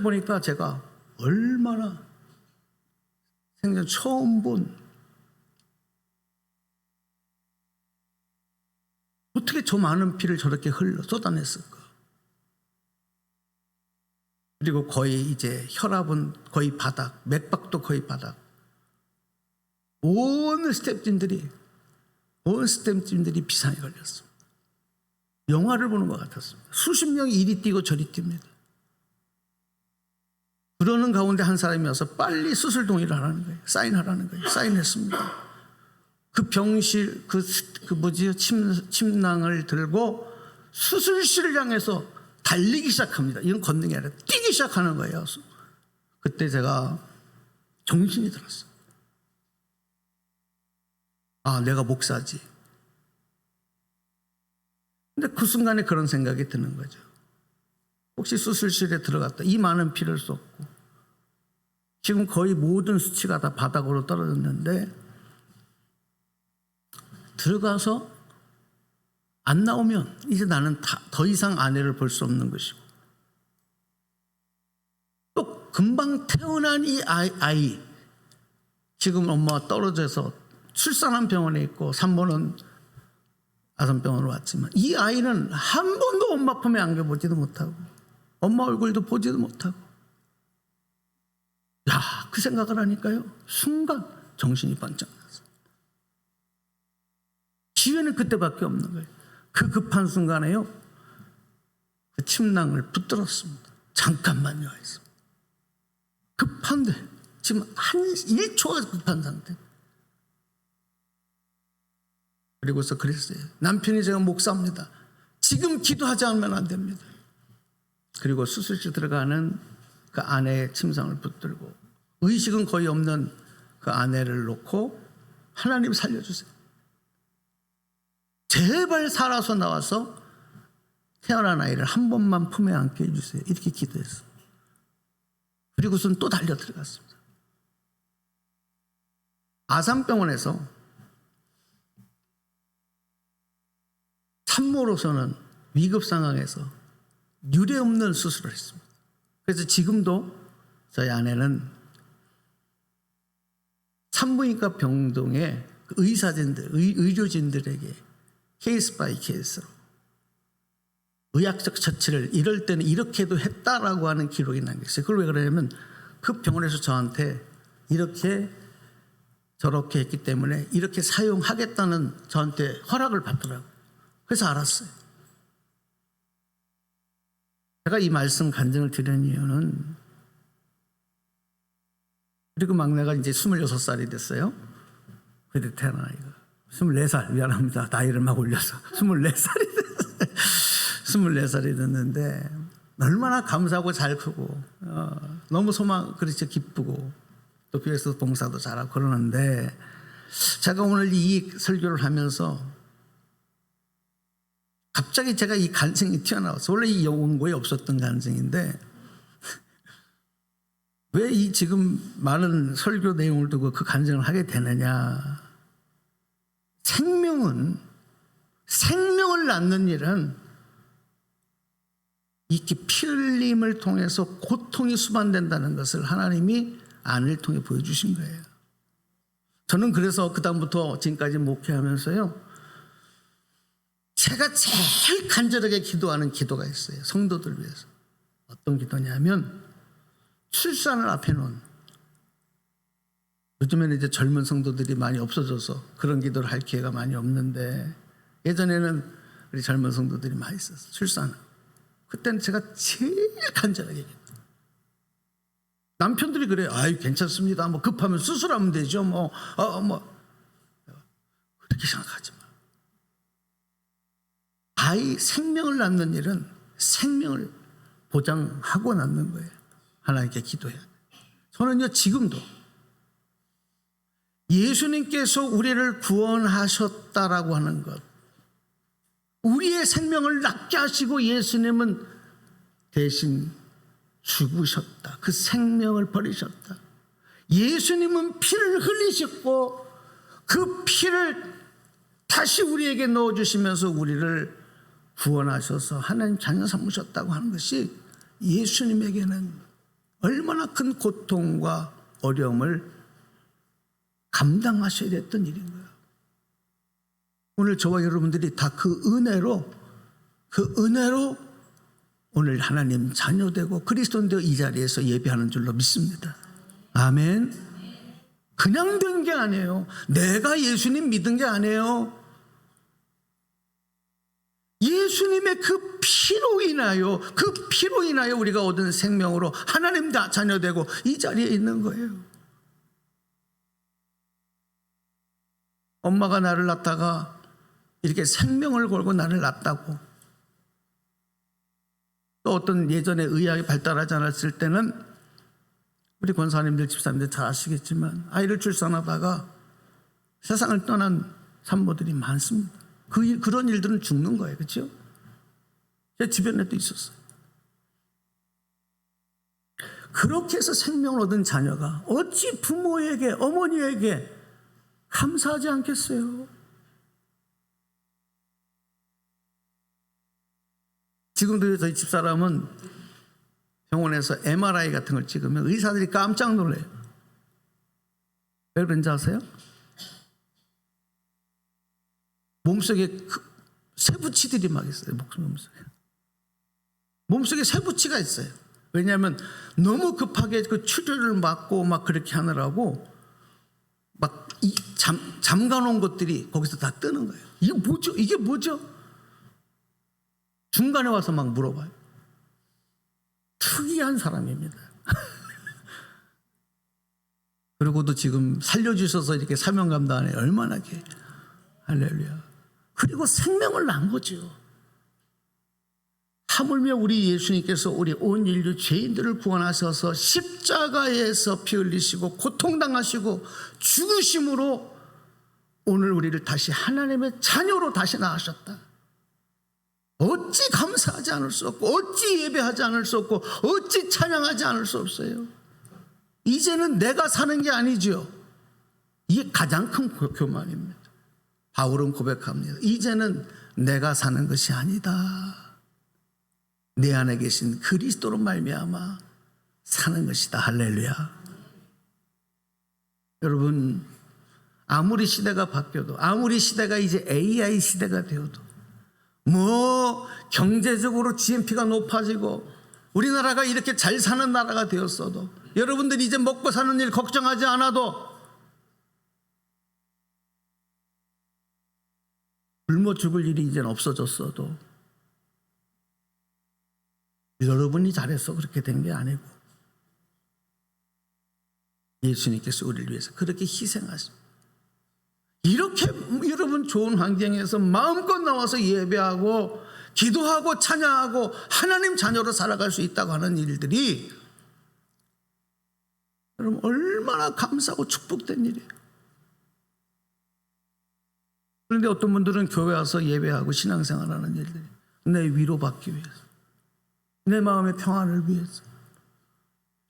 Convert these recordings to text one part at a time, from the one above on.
보니까 제가 얼마나 생전 처음 본, 어떻게 저 많은 피를 저렇게 쏟아냈을까. 그리고 거의 이제 혈압은 거의 바닥, 맥박도 거의 바닥. 온 스태프진들이 비상에 걸렸습니다. 영화를 보는 것 같았습니다. 수십 명이 이리 뛰고 저리 뜁니다. 그러는 가운데 한 사람이 와서 빨리 수술 동의를 하라는 거예요. 사인하라는 거예요. 사인했습니다. 그 병실, 침낭을 들고 수술실을 향해서 달리기 시작합니다. 이건 걷는 게 아니라 뛰기 시작하는 거예요. 그때 제가 정신이 들었어요. 아, 내가 목사지. 근데 그 순간에 그런 생각이 드는 거죠. 혹시 수술실에 들어갔다 이 많은 피를 쏟고 지금 거의 모든 수치가 다 바닥으로 떨어졌는데 들어가서 안 나오면 이제 나는 더 이상 아내를 볼 수 없는 것이고, 또 금방 태어난 이 아이 지금 엄마가 떨어져서 출산한 병원에 있고 산모는 아산병원으로 왔지만 이 아이는 한 번도 엄마 품에 안겨보지도 못하고 엄마 얼굴도 보지도 못하고, 야, 그 생각을 하니까요 순간 정신이 번쩍 났어요. 기회는 그때밖에 없는 거예요. 그 급한 순간에요 그 침낭을 붙들었습니다. 잠깐만요 해서. 급한데 지금 한 1초가 급한 상태. 그리고서 그랬어요. 남편이 제가 목사입니다. 지금 기도하지 않으면 안 됩니다. 그리고 수술실 들어가는 그 아내의 침상을 붙들고 의식은 거의 없는 그 아내를 놓고 하나님 살려주세요. 제발 살아서 나와서 태어난 아이를 한 번만 품에 안게 해주세요. 이렇게 기도했어요. 그리고선 또 달려 들어갔습니다. 아산병원에서 산모로서는 위급 상황에서 유례없는 수술을 했습니다. 그래서 지금도 저희 아내는 산부인과 병동의 의료진들에게 케이스 바이 케이스로 의학적 처치를 이럴 때는 이렇게도 했다라고 하는 기록이 남겼어요. 그걸 왜 그러냐면 그 병원에서 저한테 이렇게 저렇게 했기 때문에 이렇게 사용하겠다는 저한테 허락을 받더라고요. 그래서 알았어요. 제가 이 말씀 간증을 드리는 이유는, 그리고 막내가 이제 26살이 됐어요. 그때 태어난 아이가 24살, 미안합니다. 나이를 막 올려서 24살이 됐어요. 24살이 됐는데 얼마나 감사하고 잘 크고 너무 그렇죠, 기쁘고 또 교회에서 봉사도 잘하고 그러는데, 제가 오늘 이 설교를 하면서 갑자기 제가 이 간증이 튀어나왔어요. 원래 이 원고에 없었던 간증인데 왜 이 지금 많은 설교 내용을 두고 그 간증을 하게 되느냐. 생명을 낳는 일은 이렇게 피 흘림을 통해서 고통이 수반된다는 것을 하나님이 아내를 통해 보여주신 거예요. 저는 그래서 그 다음부터 지금까지 목회하면서요 제가 제일 간절하게 기도하는 기도가 있어요. 성도들 위해서. 어떤 기도냐면 출산을 앞에 놓은, 요즘에는 이제 젊은 성도들이 많이 없어져서 그런 기도를 할 기회가 많이 없는데 예전에는 우리 젊은 성도들이 많이 있었어요. 출산. 그때는 제가 제일 간절하게 기도. 남편들이 그래요. 아유 괜찮습니다. 뭐 급하면 수술하면 되죠. 그렇게 생각하지 마. 아이 생명을 낳는 일은 생명을 보장하고 낳는 거예요. 하나님께 기도해야 돼요. 저는요 지금도 예수님께서 우리를 구원하셨다라고 하는 것, 우리의 생명을 낳게 하시고 예수님은 대신 죽으셨다. 그 생명을 버리셨다. 예수님은 피를 흘리셨고 그 피를 다시 우리에게 넣어주시면서 우리를 구원하셔서 하나님 자녀 삼으셨다고 하는 것이 예수님에게는 얼마나 큰 고통과 어려움을 감당하셔야 됐던 일인 거예요. 오늘 저와 여러분들이 다 그 은혜로 오늘 하나님 자녀되고 그리스도인되어 이 자리에서 예배하는 줄로 믿습니다. 아멘. 그냥 된 게 아니에요. 내가 예수님 믿은 게 아니에요. 예수님의 그 피로 인하여 우리가 얻은 생명으로 하나님 자녀되고 이 자리에 있는 거예요. 엄마가 나를 낳다가 이렇게 생명을 걸고 나를 낳았다고, 또 어떤 예전에 의학이 발달하지 않았을 때는 우리 권사님들 집사님들 잘 아시겠지만 아이를 출산하다가 세상을 떠난 산모들이 많습니다. 그런 일들은 죽는 거예요. 그렇죠? 제 주변에도 있었어요. 그렇게 해서 생명을 얻은 자녀가 어찌 부모에게, 어머니에게 감사하지 않겠어요? 지금도 저희 집사람은 병원에서 MRI 같은 걸 찍으면 의사들이 깜짝 놀래요. 왜 그런지 아세요? 몸속에 쇠붙이들이 막 있어요. 몸속에 쇠붙이가 있어요. 왜냐하면 너무 급하게 그 출혈을 막고 막 그렇게 하느라고 막 잠가놓은 것들이 거기서 다 뜨는 거예요. 이게 뭐죠? 이게 뭐죠? 중간에 와서 막 물어봐요. 특이한 사람입니다. 그리고도 지금 살려주셔서 이렇게 사명 감당하네. 얼마나 할렐루야. 그리고 생명을 낳은 거죠. 하물며 우리 예수님께서 우리 온 인류 죄인들을 구원하셔서 십자가에서 피 흘리시고 고통당하시고 죽으심으로 오늘 우리를 다시 하나님의 자녀로 다시 낳으셨다. 어찌 감사하지 않을 수 없고, 어찌 예배하지 않을 수 없고, 어찌 찬양하지 않을 수 없어요. 이제는 내가 사는 게 아니죠. 이게 가장 큰 교만입니다. 바울은 고백합니다. 이제는 내가 사는 것이 아니다. 내 안에 계신 그리스도로 말미암아 사는 것이다. 할렐루야. 여러분, 아무리 시대가 바뀌어도, 아무리 시대가 이제 AI 시대가 되어도, 경제적으로 GNP가 높아지고 우리나라가 이렇게 잘 사는 나라가 되었어도, 여러분들이 이제 먹고 사는 일 걱정하지 않아도, 굶어 죽을 일이 이제는 없어졌어도, 여러분이 잘해서 그렇게 된 게 아니고 예수님께서 우리를 위해서 그렇게 희생하십니다. 이렇게 여러분 좋은 환경에서 마음껏 나와서 예배하고 기도하고 찬양하고 하나님 자녀로 살아갈 수 있다고 하는 일들이 여러분 얼마나 감사하고 축복된 일이에요. 그런데 어떤 분들은 교회 와서 예배하고 신앙생활하는 일들이 내 위로받기 위해서, 내 마음의 평안을 위해서,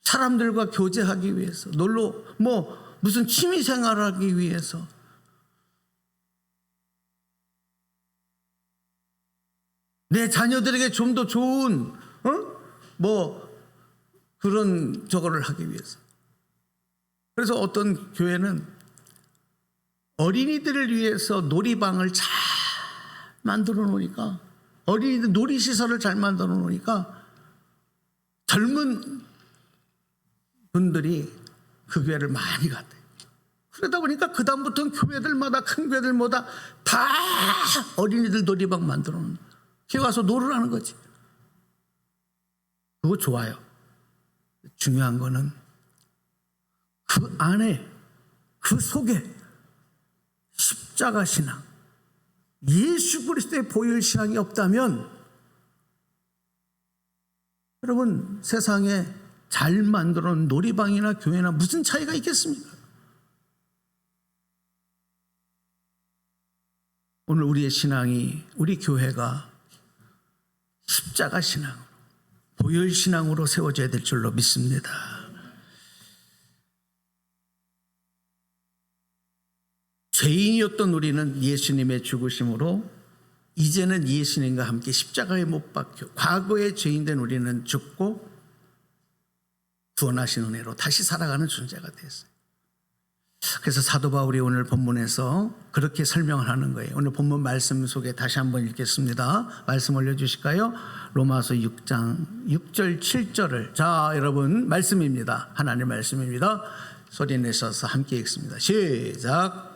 사람들과 교제하기 위해서, 무슨 취미생활을 하기 위해서, 내 자녀들에게 좀 더 좋은 그런 저거를 하기 위해서. 그래서 어떤 교회는 어린이들을 위해서 놀이방을 잘 만들어 놓으니까, 어린이들 놀이시설을 잘 만들어 놓으니까 젊은 분들이 그 교회를 많이 갔대요. 그러다 보니까 그 다음부터는 교회들마다, 큰 교회들마다 다 어린이들 놀이방 만들어 놓는, 교회 와서 놀으라는 거지. 그거 좋아요. 중요한 거는 그 안에, 그 속에 십자가 신앙, 예수 그리스도의 보혈 신앙이 없다면 여러분 세상에 잘 만들어 놓은 놀이방이나 교회나 무슨 차이가 있겠습니까? 오늘 우리의 신앙이, 우리 교회가 십자가 신앙으로, 보혈 신앙으로 세워져야 될 줄로 믿습니다. 죄인이었던 우리는 예수님의 죽으심으로 이제는 예수님과 함께 십자가에 못 박혀 과거의 죄인된 우리는 죽고 구원하신 은혜로 다시 살아가는 존재가 됐어요. 그래서 사도 바울이 오늘 본문에서 그렇게 설명을 하는 거예요. 오늘 본문 말씀 속에 다시 한번 읽겠습니다. 말씀 올려주실까요? 로마서 6장 6절 7절을. 자, 여러분 말씀입니다. 하나님의 말씀입니다. 소리 내셔서 함께 읽습니다. 시작.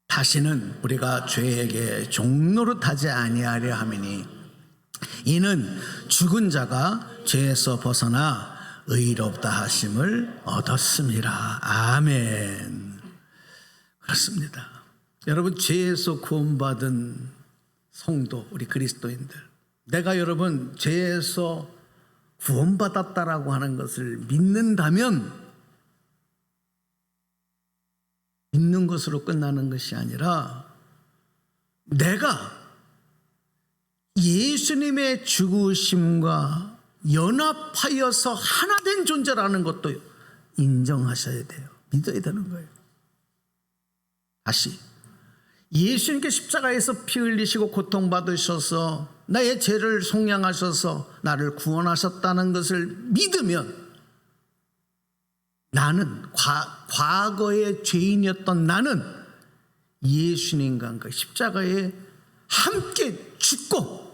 다시는 우리가 죄에게 종노릇하지 아니하려 함이니 이는 죽은 자가 죄에서 벗어나 의롭다 하심을 얻었습니다. 아멘. 그렇습니다. 여러분, 죄에서 구원받은 성도, 우리 그리스도인들, 내가 여러분 죄에서 구원받았다라고 하는 것을 믿는다면 믿는 것으로 끝나는 것이 아니라 내가 예수님의 죽으심과 연합하여서 하나 된 존재라는 것도 인정하셔야 돼요. 믿어야 되는 거예요. 다시 예수님께 십자가에서 피 흘리시고 고통받으셔서 나의 죄를 속량하셔서 나를 구원하셨다는 것을 믿으면 나는 과거의 죄인이었던 나는 예수님과 그 십자가에 함께 죽고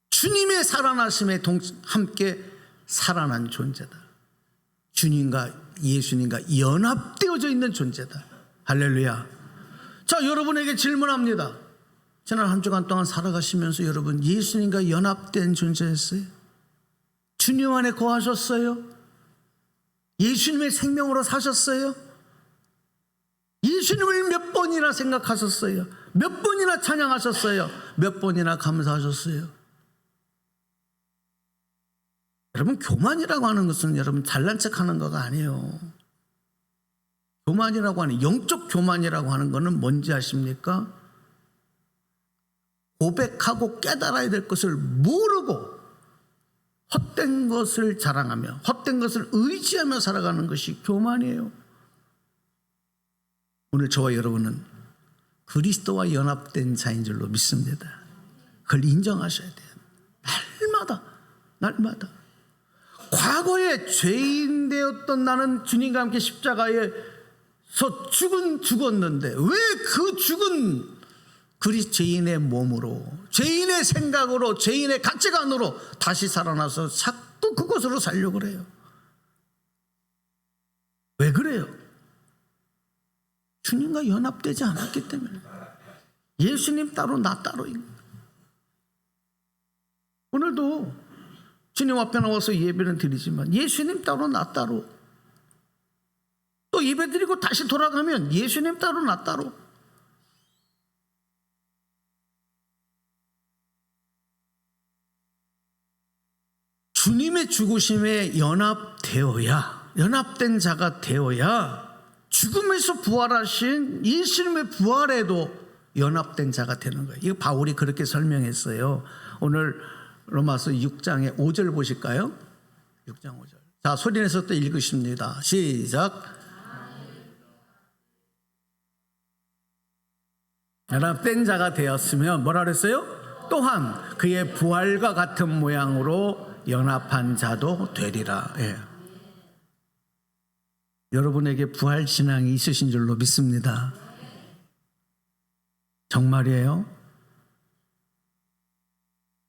주님의 살아나심에 함께 살아난 존재다. 주님과 예수님과 연합되어져 있는 존재다. 할렐루야. 자, 여러분에게 질문합니다. 지난 한 주간 동안 살아가시면서 여러분 예수님과 연합된 존재였어요? 주님 안에 거하셨어요? 예수님의 생명으로 사셨어요? 예수님을 몇 번이나 생각하셨어요? 몇 번이나 찬양하셨어요? 몇 번이나 감사하셨어요? 여러분, 교만이라고 하는 것은 여러분 잘난 척하는 거가 아니에요. 교만이라고 하는, 영적 교만이라고 하는 것은 뭔지 아십니까? 고백하고 깨달아야 될 것을 모르고 헛된 것을 자랑하며 헛된 것을 의지하며 살아가는 것이 교만이에요. 오늘 저와 여러분은 그리스도와 연합된 자인 줄로 믿습니다. 그걸 인정하셔야 돼요. 날마다 과거에 죄인 되었던 나는 주님과 함께 십자가에서 죽었는데 왜 그 죽은 죄인의 몸으로, 죄인의 생각으로, 죄인의 가치관으로 다시 살아나서 자꾸 그것으로 살려고 그래요? 왜 그래요? 주님과 연합되지 않았기 때문에. 예수님 따로 나 따로인 거예요. 오늘도 주님 앞에 나와서 예배는 드리지만 예수님 따로 나 따로, 또 예배 드리고 다시 돌아가면 예수님 따로 나 따로. 주님의 죽으심에 연합된 자가 되어야 죽음에서 부활하신 예수님의 부활에도 연합된 자가 되는 거예요. 이거 바울이 그렇게 설명했어요. 오늘 로마서 6장의 5절 보실까요? 6장 5절. 자, 소리내서 또 읽으십니다. 시작. 연합된 자가 되었으면 뭐라 그랬어요? 또한 그의 부활과 같은 모양으로 연합한 자도 되리라. 예. 여러분에게 부활 신앙이 있으신 줄로 믿습니다. 정말이에요?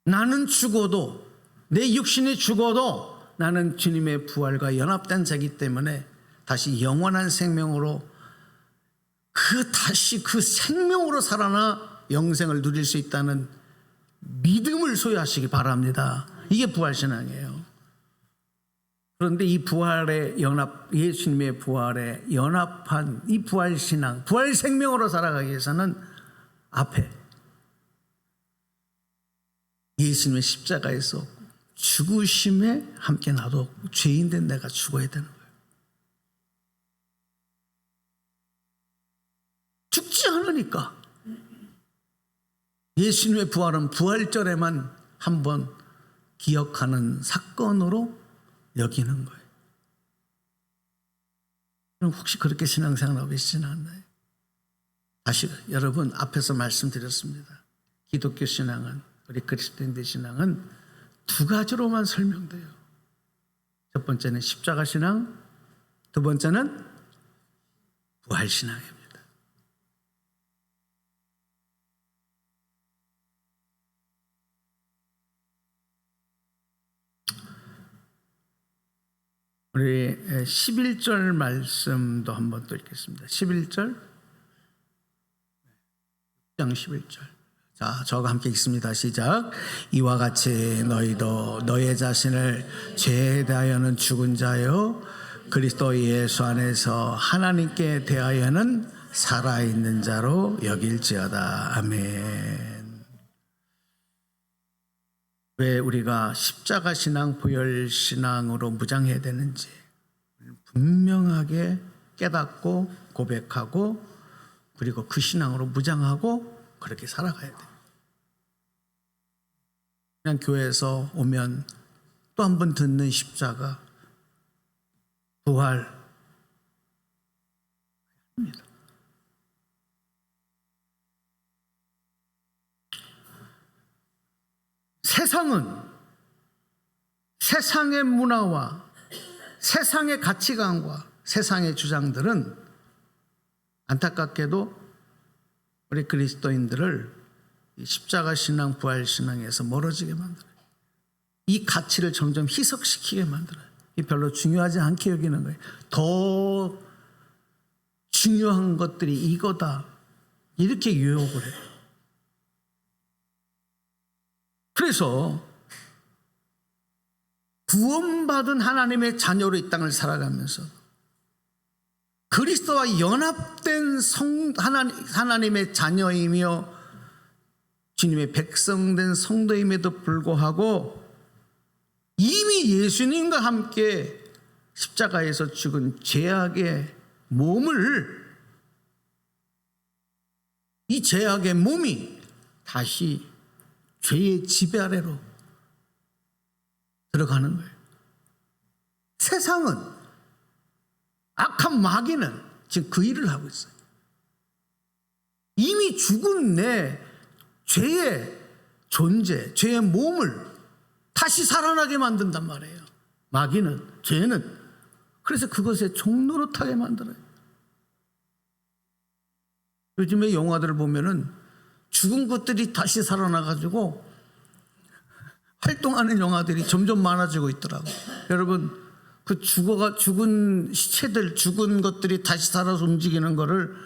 나는 죽어도, 내 육신이 죽어도 나는 주님의 부활과 연합된 자이기 때문에 다시 영원한 생명으로 다시 그 생명으로 살아나 영생을 누릴 수 있다는 믿음을 소유하시기 바랍니다. 이게 부활신앙이에요. 그런데 이 부활의 연합, 예수님의 부활에 연합한 이 부활신앙, 부활생명으로 살아가기 위해서는 앞에 예수님의 십자가에서 죽으심에 함께 나도 죄인된 내가 죽어야 되는 거예요. 죽지 않으니까. 예수님의 부활은 부활절에만 한번 기억하는 사건으로 여기는 거예요. 그럼 혹시 그렇게 신앙생활하고 계시지는 않나요? 다시 여러분 앞에서 말씀드렸습니다. 기독교 신앙은, 우리 그리스도인들 신앙은 두 가지로만 설명돼요. 첫 번째는 십자가 신앙, 두 번째는 부활 신앙입니다. 우리 11절 말씀도 한번 또 읽겠습니다. 11절, 6장 11절. 자, 저와 함께 읽습니다. 시작. 이와 같이 너희도 너의 자신을 죄에 대하여는 죽은 자요 그리스도 예수 안에서 하나님께 대하여는 살아있는 자로 여길지어다. 아멘. 왜 우리가 십자가 신앙, 부활 신앙으로 무장해야 되는지 분명하게 깨닫고 고백하고 그리고 그 신앙으로 무장하고 그렇게 살아가야 돼요. 그냥 교회에서 오면 또 한 번 듣는 십자가, 부활 합니다. 세상은 세상의 문화와 세상의 가치관과 세상의 주장들은 안타깝게도 우리 그리스도인들을 십자가 신앙, 부활 신앙에서 멀어지게 만들어요. 이 가치를 점점 희석시키게 만들어요. 이 별로 중요하지 않게 여기는 거예요. 더 중요한 것들이 이거다. 이렇게 유혹을 해요. 그래서 구원받은 하나님의 자녀로 이 땅을 살아가면서 그리스도와 연합된 하나님의 자녀이며 주님의 백성된 성도임에도 불구하고 이미 예수님과 함께 십자가에서 죽은 죄악의 몸을, 이 죄악의 몸이 다시 죄의 지배 아래로 들어가는 거예요. 세상은, 악한 마귀는 지금 그 일을 하고 있어요. 이미 죽은 내 죄의 존재, 죄의 몸을 다시 살아나게 만든단 말이에요. 마귀는, 죄는. 그래서 그것에 종노릇하게 만들어요. 요즘에 영화들을 보면은 죽은 것들이 다시 살아나가지고 활동하는 영화들이 점점 많아지고 있더라고요. 여러분, 그 죽은 시체들, 죽은 것들이 다시 살아서 움직이는 거를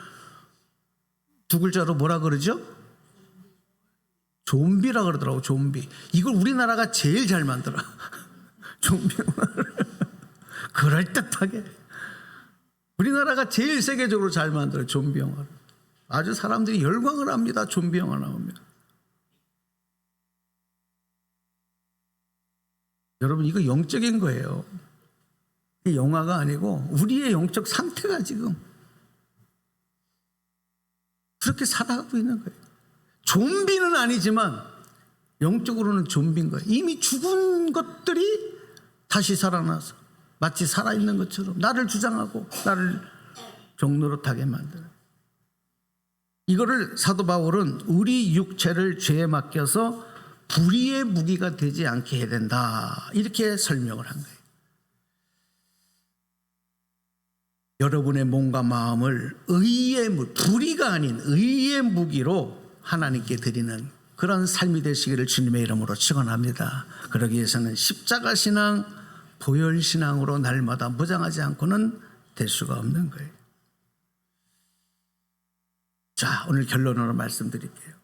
두 글자로 뭐라 그러죠? 좀비라 그러더라고. 좀비. 이걸 우리나라가 제일 잘 만들어. 좀비 영화를. 그럴듯하게 우리나라가 제일 세계적으로 잘 만들어요. 좀비 영화를. 아주 사람들이 열광을 합니다. 좀비 영화 나오면. 여러분, 이거 영적인 거예요. 이 영화가 아니고 우리의 영적 상태가 지금 그렇게 살아가고 있는 거예요. 좀비는 아니지만 영적으로는 좀비인 거예요. 이미 죽은 것들이 다시 살아나서 마치 살아있는 것처럼 나를 주장하고 나를 종노릇하게 만들어요. 이거를 사도 바울은 우리 육체를 죄에 맡겨서 불의의 무기가 되지 않게 해야 된다, 이렇게 설명을 한 거예요. 여러분의 몸과 마음을 불의가 아닌 의의 무기로 하나님께 드리는 그런 삶이 되시기를 주님의 이름으로 축원합니다. 그러기 위해서는 십자가 신앙, 부활 신앙으로 날마다 무장하지 않고는 될 수가 없는 거예요. 자, 오늘 결론으로 말씀드릴게요.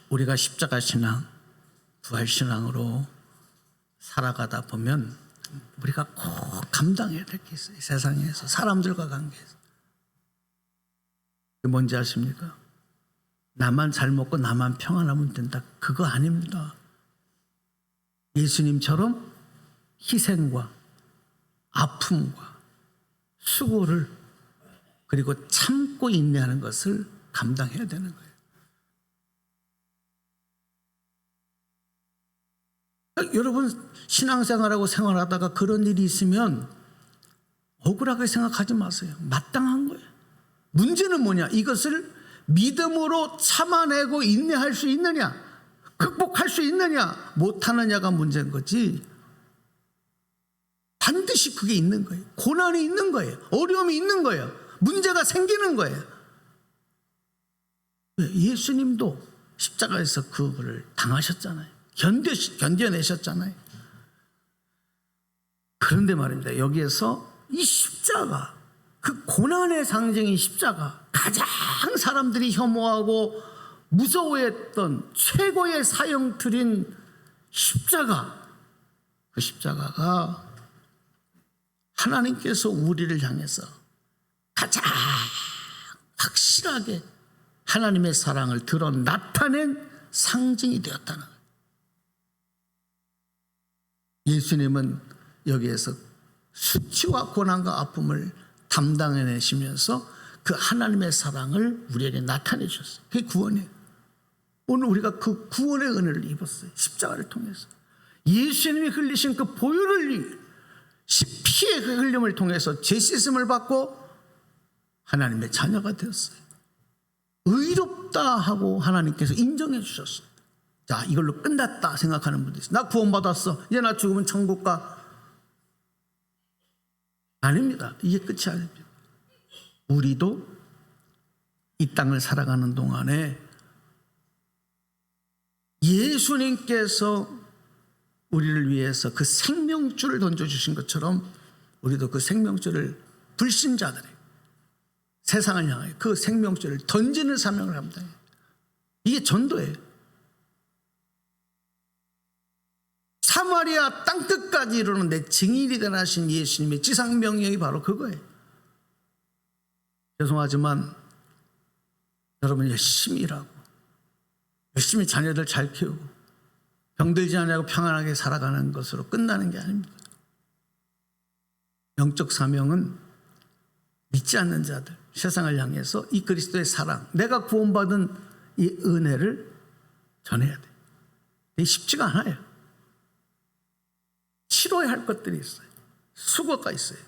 우리가 십자가 신앙, 부활 신앙으로 살아가다 보면 우리가 꼭 감당해야 될 게 있어요. 세상에서 사람들과 관계에서. 뭔지 아십니까? 나만 잘 먹고 나만 평안하면 된다. 그거 아닙니다. 예수님처럼 희생과 아픔과 수고를 그리고 참고 인내하는 것을 감당해야 되는 거예요. 여러분, 신앙생활하고 생활하다가 그런 일이 있으면 억울하게 생각하지 마세요. 마땅한 거예요. 문제는 뭐냐? 이것을 믿음으로 참아내고 인내할 수 있느냐, 극복할 수 있느냐, 못하느냐가 문제인 거지. 반드시 그게 있는 거예요. 고난이 있는 거예요. 어려움이 있는 거예요. 문제가 생기는 거예요. 예수님도 십자가에서 그거를 당하셨잖아요. 견뎌내셨잖아요. 그런데 말입니다. 여기에서 이 십자가, 그 고난의 상징인 십자가, 가장 사람들이 혐오하고 무서워했던 최고의 사형틀인 십자가, 그 십자가가 하나님께서 우리를 향해서 가장 확실하게 하나님의 사랑을 드러 나타낸 상징이 되었다는 거예요. 예수님은 여기에서 수치와 고난과 아픔을 담당해내시면서 그 하나님의 사랑을 우리에게 나타내 주셨어요. 그게 구원이에요. 오늘 우리가 그 구원의 은혜를 입었어요. 십자가를 통해서. 예수님이 흘리신 그 보혈을, 피의 그 흘림을 통해서 죄 씻음을 받고 하나님의 자녀가 되었어요. 의롭다 하고 하나님께서 인정해 주셨어요. 자, 이걸로 끝났다 생각하는 분들 있어요. 나 구원받았어. 이제 나 죽으면 천국 가. 아닙니다. 이게 끝이 아닙니다. 우리도 이 땅을 살아가는 동안에 예수님께서 우리를 위해서 그 생명줄을 던져주신 것처럼 우리도 그 생명줄을 불신자들의 세상을 향해 그 생명줄을 던지는 사명을 합니다. 이게 전도예요. 사마리아 땅끝까지 이르는데 증인이 되나 하신 예수님의 지상명령이 바로 그거예요. 죄송하지만 여러분 열심히 일하고 열심히 자녀들 잘 키우고 병들지 않냐고 평안하게 살아가는 것으로 끝나는 게 아닙니다. 영적 사명은 믿지 않는 자들, 세상을 향해서 이 그리스도의 사랑, 내가 구원받은 이 은혜를 전해야 돼. 이게 쉽지가 않아요. 치러야 할 것들이 있어요. 수고가 있어요.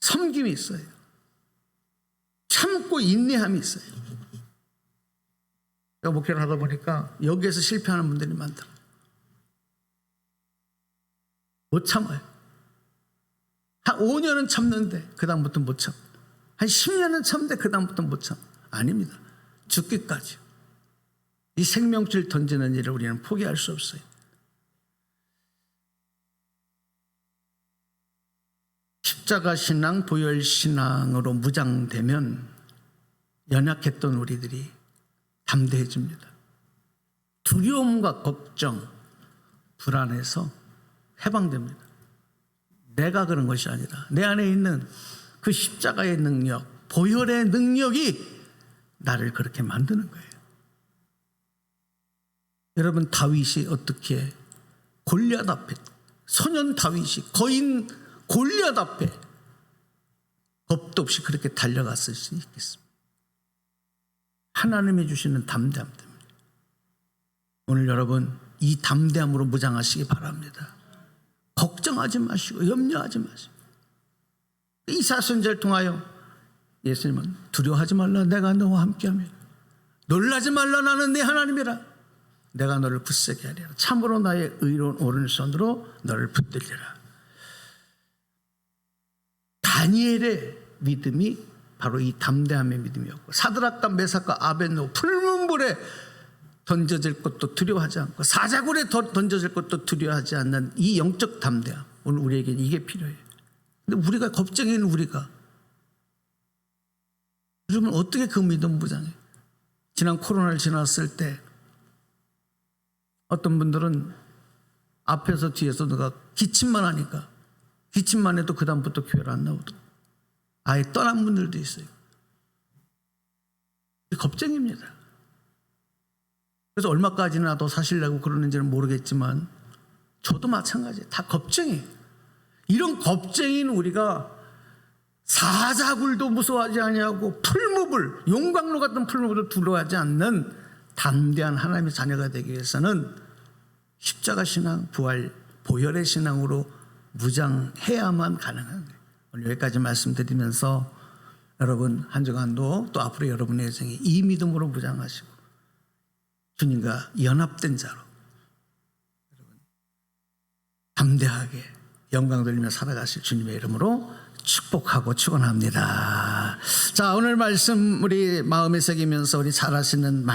섬김이 있어요. 참고 인내함이 있어요. 제가 목회를 하다 보니까 여기에서 실패하는 분들이 많더라고요. 못 참아요. 한 5년은 참는데 그 다음부터 못 참. 한 10년은 참는데 그 다음부터 못 참. 아닙니다. 죽기까지. 이 생명줄 던지는 일을 우리는 포기할 수 없어요. 십자가 신앙, 보혈 신앙으로 무장되면 연약했던 우리들이 담대해집니다. 두려움과 걱정, 불안에서 해방됩니다. 내가 그런 것이 아니라 내 안에 있는 그 십자가의 능력, 보혈의 능력이 나를 그렇게 만드는 거예요. 여러분, 다윗이 어떻게 골리앗 앞에, 소년 다윗이 거인 골리앗 앞에 겁도 없이 그렇게 달려갔을 수 있겠습니다. 하나님이 주시는 담대함 때문에. 오늘 여러분 이 담대함으로 무장하시기 바랍니다. 걱정하지 마시고 염려하지 마시고. 이사야서를 통하여 예수님은 두려워하지 말라, 내가 너와 함께함이라. 놀라지 말라, 나는 네 하나님이라. 내가 너를 굳세게 하리라. 참으로 나의 의로운 오른손으로 너를 붙들리라. 다니엘의 믿음이 바로 이 담대함의 믿음이었고, 사드락과 메삭과 아벳노고 풀문불에 던져질 것도 두려워하지 않고 사자굴에 던져질 것도 두려워하지 않는 이 영적 담대함, 오늘 우리에게는 이게 필요해요. 근데 우리가 겁쟁이는 우리가 여러분 어떻게 그 믿음 무장해? 지난 코로나를 지났을 때 어떤 분들은 앞에서 뒤에서 누가 기침만 하니까 기침만 해도 그 다음부터 교회를 안 나오더라고요. 아예 떠난 분들도 있어요. 겁쟁입니다. 그래서 얼마까지나 더 사시려고 그러는지는 모르겠지만 저도 마찬가지예요. 다 겁쟁이에요. 이런 겁쟁이는 우리가 사자굴도 무서워하지 아니하고 풀무불, 용광로 같은 풀무불도 두려워하지 않는 담대한 하나님의 자녀가 되기 위해서는 십자가 신앙, 부활, 보혈의 신앙으로 무장해야만 가능한 거예요. 오늘 여기까지 말씀드리면서 여러분 한 주간도 또 앞으로 여러분의 여정이 이 믿음으로 무장하시고 주님과 연합된 자로 여러분 담대하게 영광 돌리며 살아가실 주님의 이름으로 축복하고 축원합니다. 자, 오늘 말씀 우리 마음에 새기면서 우리 잘 아시는